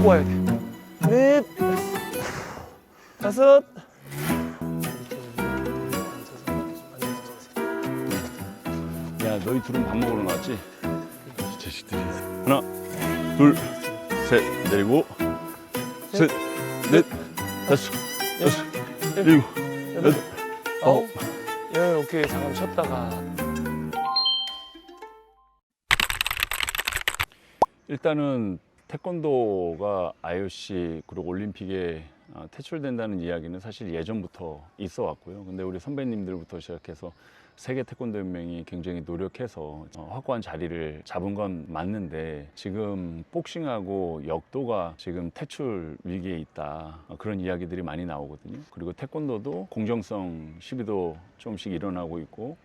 와야 돼. 넷, 다섯. 야, 너희 둘은 밥 먹으러 나왔지? 이 자식들이. 하나, 둘, 셋, 내리고, 셋, 넷, 다섯, 여섯, 일곱, 여덟, 아홉. 오케이. 잠깐 쉬었다가. 일단은 태권도가 IOC 그리고 올림픽에 퇴출된다는 이야기는 사실 예전부터 있어 왔고요. 근데 우리 선배님들부터 시작해서 세계 태권도 연맹이 굉장히 노력해서 확고한 자리를 잡은 건 맞는데, 지금 복싱하고 역도가 지금 퇴출 위기에 있다, 그런 이야기들이 많이 나오거든요. 그리고 태권도도 공정성 시비도 조금씩 일어나고 있고,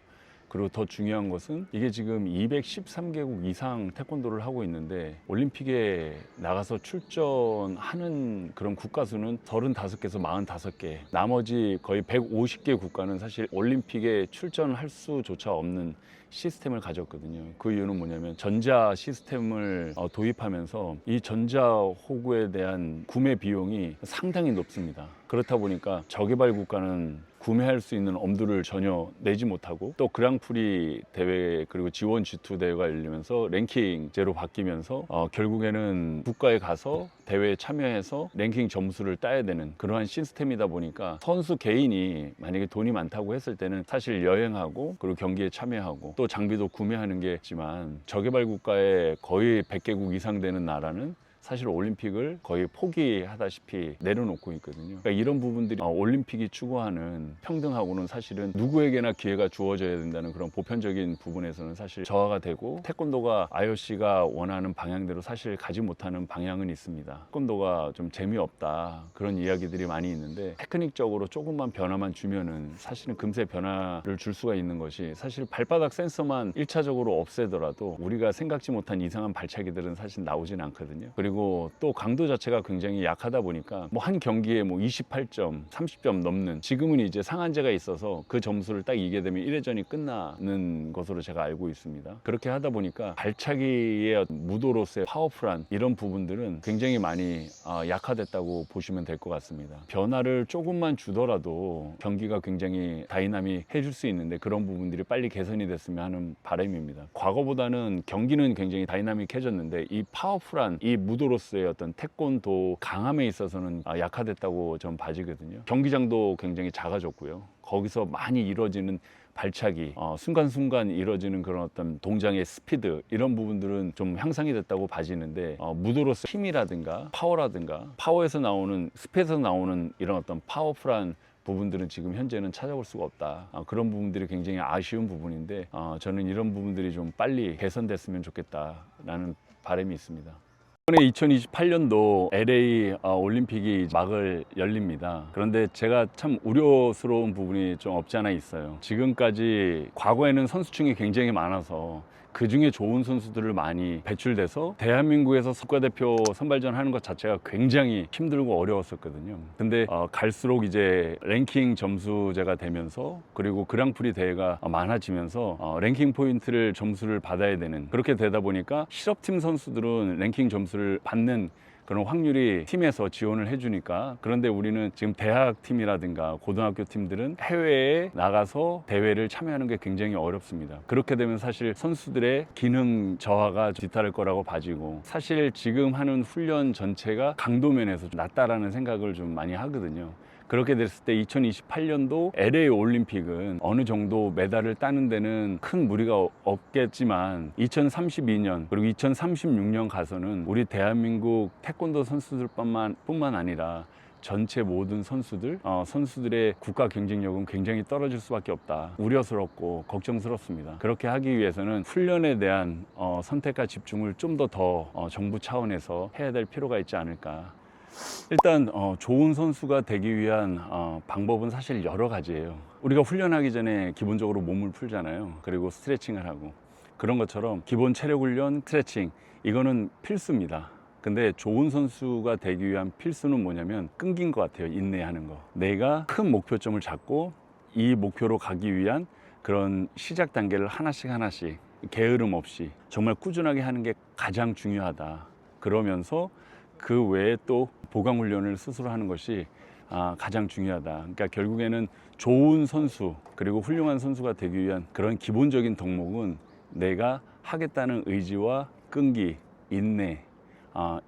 그리고 더 중요한 것은 이게 지금 213개국 이상 태권도를 하고 있는데 올림픽에 나가서 출전하는 그런 국가 수는 35개에서 45개, 나머지 거의 150개 국가는 사실 올림픽에 출전할 수조차 없는 시스템을 가졌거든요. 그 이유는 뭐냐면 전자 시스템을 도입하면서 이 전자 호구에 대한 구매 비용이 상당히 높습니다. 그렇다 보니까 저개발 국가는 구매할 수 있는 엄두를 전혀 내지 못하고, 또 그랑프리 대회 그리고 지원 G2 대회가 열리면서 랭킹제로 바뀌면서 결국에는 국가에 가서 대회에 참여해서 랭킹 점수를 따야 되는 그러한 시스템이다 보니까 선수 개인이 만약에 돈이 많다고 했을 때는 사실 여행하고 그리고 경기에 참여하고 또 장비도 구매하는 게 있지만, 저개발 국가에 거의 100개국 이상 되는 나라는 사실 올림픽을 거의 포기하다시피 내려놓고 있거든요. 그러니까 이런 부분들이 올림픽이 추구하는 평등하고는 사실은 누구에게나 기회가 주어져야 된다는 그런 보편적인 부분에서는 사실 저하가 되고, 태권도가 IOC가 원하는 방향대로 사실 가지 못하는 방향은 있습니다. 태권도가 좀 재미없다, 그런 이야기들이 많이 있는데 테크닉적으로 조금만 변화만 주면은 사실은 금세 변화를 줄 수가 있는 것이, 사실 발바닥 센서만 1차적으로 없애더라도 우리가 생각지 못한 이상한 발차기들은 사실 나오진 않거든요. 그리고 또 강도 자체가 굉장히 약하다 보니까 뭐 한 경기에 뭐 28점, 30점 넘는, 지금은 이제 상한제가 있어서 그 점수를 딱 이기게 되면 1회전이 끝나는 것으로 제가 알고 있습니다. 그렇게 하다 보니까 발차기의 무도로서의 파워풀한 이런 부분들은 굉장히 많이 약화됐다고 보시면 될 것 같습니다. 변화를 조금만 주더라도 경기가 굉장히 다이나믹해질 수 있는데 그런 부분들이 빨리 개선이 됐으면 하는 바람입니다. 과거보다는 경기는 굉장히 다이나믹해졌는데 이 파워풀한 이 무도로서의 어떤 태권도 강함에 있어서는 약화됐다고 저는 봐지거든요. 경기장도 굉장히 작아졌고요. 거기서 많이 이루어지는 발차기, 순간순간 이루어지는 그런 어떤 동작의 스피드, 이런 부분들은 좀 향상이 됐다고 봐지는데, 무도로서 힘이라든가 파워라든가, 파워에서 나오는, 스피드에서 나오는 이런 어떤 파워풀한 부분들은 지금 현재는 찾아볼 수가 없다. 그런 부분들이 굉장히 아쉬운 부분인데, 저는 이런 부분들이 좀 빨리 개선됐으면 좋겠다라는 바람이 있습니다. 이번에 2028년도 LA 올림픽이 막을 열립니다. 그런데 제가 참 우려스러운 부분이 좀 없지 않아 있어요. 지금까지 과거에는 선수층이 굉장히 많아서 그 중에 좋은 선수들을 많이 배출돼서 대한민국에서 국가대표 선발전 하는 것 자체가 굉장히 힘들고 어려웠었거든요. 근데 갈수록 이제 랭킹 점수제가 되면서, 그리고 그랑프리 대회가 많아지면서 랭킹 포인트를 점수를 받아야 되는, 그렇게 되다 보니까 실업팀 선수들은 랭킹 점수를 받는 그런 확률이 팀에서 지원을 해주니까, 그런데 우리는 지금 대학팀이라든가 고등학교 팀들은 해외에 나가서 대회를 참여하는 게 굉장히 어렵습니다. 그렇게 되면 사실 선수들의 기능 저하가 뒤따를 거라고 봐지고, 사실 지금 하는 훈련 전체가 강도면에서 좀 낮다라는 생각을 좀 많이 하거든요. 그렇게 됐을 때 2028년도 LA 올림픽은 어느 정도 메달을 따는 데는 큰 무리가 없겠지만 2032년 그리고 2036년 가서는 우리 대한민국 태권도 선수들뿐만 아니라 전체 모든 선수들의 국가 경쟁력은 굉장히 떨어질 수밖에 없다. 우려스럽고 걱정스럽습니다. 그렇게 하기 위해서는 훈련에 대한 선택과 집중을 좀 더 정부 차원에서 해야 될 필요가 있지 않을까. 일단 좋은 선수가 되기 위한 방법은 사실 여러 가지예요. 우리가 훈련하기 전에 기본적으로 몸을 풀잖아요. 그리고 스트레칭을 하고, 그런 것처럼 기본 체력 훈련, 스트레칭, 이거는 필수입니다. 근데 좋은 선수가 되기 위한 필수는 뭐냐면 끈기인 것 같아요. 인내하는 거. 내가 큰 목표점을 잡고 이 목표로 가기 위한 그런 시작 단계를 하나씩 게으름 없이 정말 꾸준하게 하는 게 가장 중요하다. 그러면서 그 외에 또 보강 훈련을 스스로 하는 것이 가장 중요하다. 그러니까 결국에는 좋은 선수 그리고 훌륭한 선수가 되기 위한 그런 기본적인 덕목은 내가 하겠다는 의지와 끈기, 인내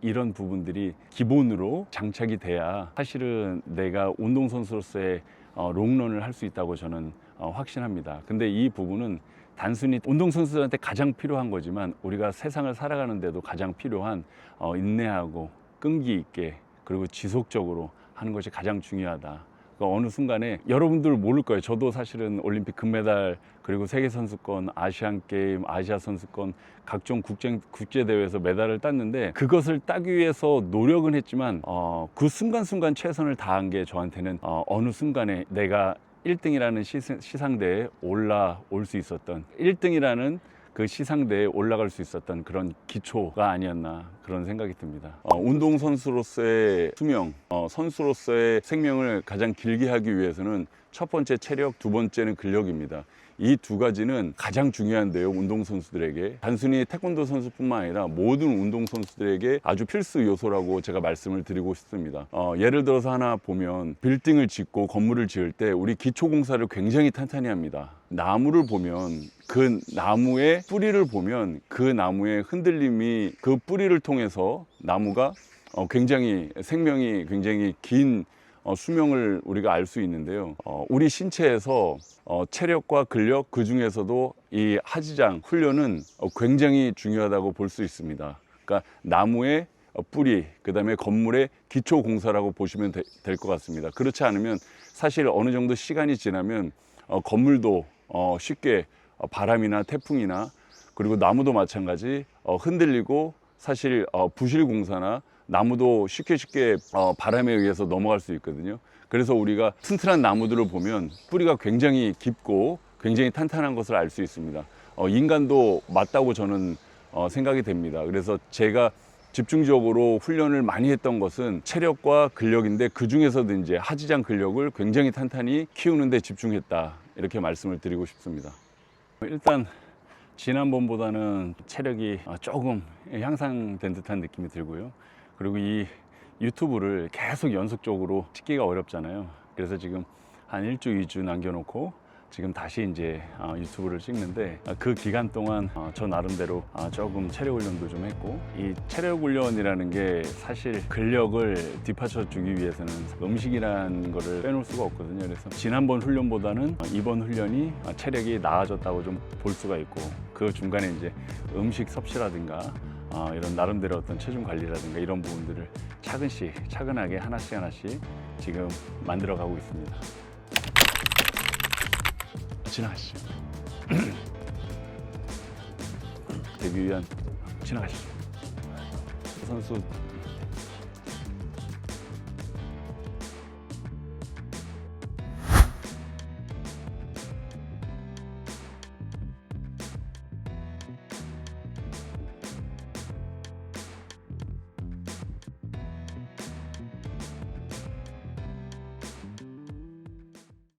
이런 부분들이 기본으로 장착이 돼야 사실은 내가 운동선수로서의 롱런을 할 수 있다고 저는 확신합니다. 근데 이 부분은 단순히 운동선수들한테 가장 필요한 거지만 우리가 세상을 살아가는데도 가장 필요한 인내하고 끈기 있게 그리고 지속적으로 하는 것이 가장 중요하다. 그러니까 어느 순간에 여러분들 모를 거예요. 저도 사실은 올림픽 금메달 그리고 세계선수권, 아시안게임, 아시아선수권 각종 국제대회에서 메달을 땄는데 그것을 따기 위해서 노력은 했지만 그 순간순간 최선을 다한 게 저한테는 어느 순간에 내가 1등이라는 시상대에 올라올 수 있었던 1등이라는 그 시상대에 올라갈 수 있었던 그런 기초가 아니었나 그런 생각이 듭니다. 운동선수로서의 수명, 선수로서의 생명을 가장 길게 하기 위해서는 첫 번째 체력, 두 번째는 근력입니다. 이 두 가지는 가장 중요한데요, 운동선수들에게. 단순히 태권도 선수뿐만 아니라 모든 운동선수들에게 아주 필수 요소라고 제가 말씀을 드리고 싶습니다. 예를 들어서 하나 보면 빌딩을 짓고 건물을 지을 때 우리 기초공사를 굉장히 탄탄히 합니다. 나무를 보면 그 나무의 뿌리를 보면 그 나무의 흔들림이 그 뿌리를 통해서 나무가 굉장히 생명이 굉장히 긴 수명을 우리가 알 수 있는데요. 우리 신체에서 체력과 근력 그 중에서도 이 하지장 훈련은 굉장히 중요하다고 볼 수 있습니다. 그러니까 나무의 뿌리, 그 다음에 건물의 기초 공사라고 보시면 될 것 같습니다. 그렇지 않으면 사실 어느 정도 시간이 지나면 건물도 쉽게 바람이나 태풍이나 그리고 나무도 마찬가지 흔들리고 사실 부실 공사나 나무도 쉽게 바람에 의해서 넘어갈 수 있거든요. 그래서 우리가 튼튼한 나무들을 보면 뿌리가 굉장히 깊고 굉장히 탄탄한 것을 알 수 있습니다. 인간도 맞다고 저는 생각이 됩니다. 그래서 제가 집중적으로 훈련을 많이 했던 것은 체력과 근력인데 그 중에서도 이제 하지장 근력을 굉장히 탄탄히 키우는 데 집중했다. 이렇게 말씀을 드리고 싶습니다. 일단 지난번보다는 체력이 조금 향상된 듯한 느낌이 들고요. 그리고 이 유튜브를 계속 연속적으로 찍기가 어렵잖아요. 그래서 지금 한 1주, 2주 남겨놓고 지금 다시 이제 유튜브를 찍는데 그 기간 동안 저 나름대로 조금 체력 훈련도 좀 했고 이 체력 훈련이라는 게 사실 근력을 뒷받쳐 주기 위해서는 음식이라는 거를 빼놓을 수가 없거든요. 그래서 지난번 훈련보다는 이번 훈련이 체력이 나아졌다고 좀 볼 수가 있고 그 중간에 이제 음식 섭취라든가 이런 나름대로 어떤 체중 관리라든가 이런 부분들을 차근하게 하나씩 지금 만들어가고 있습니다. 지나가시죠. 데뷔 위한 지나가시죠. 선수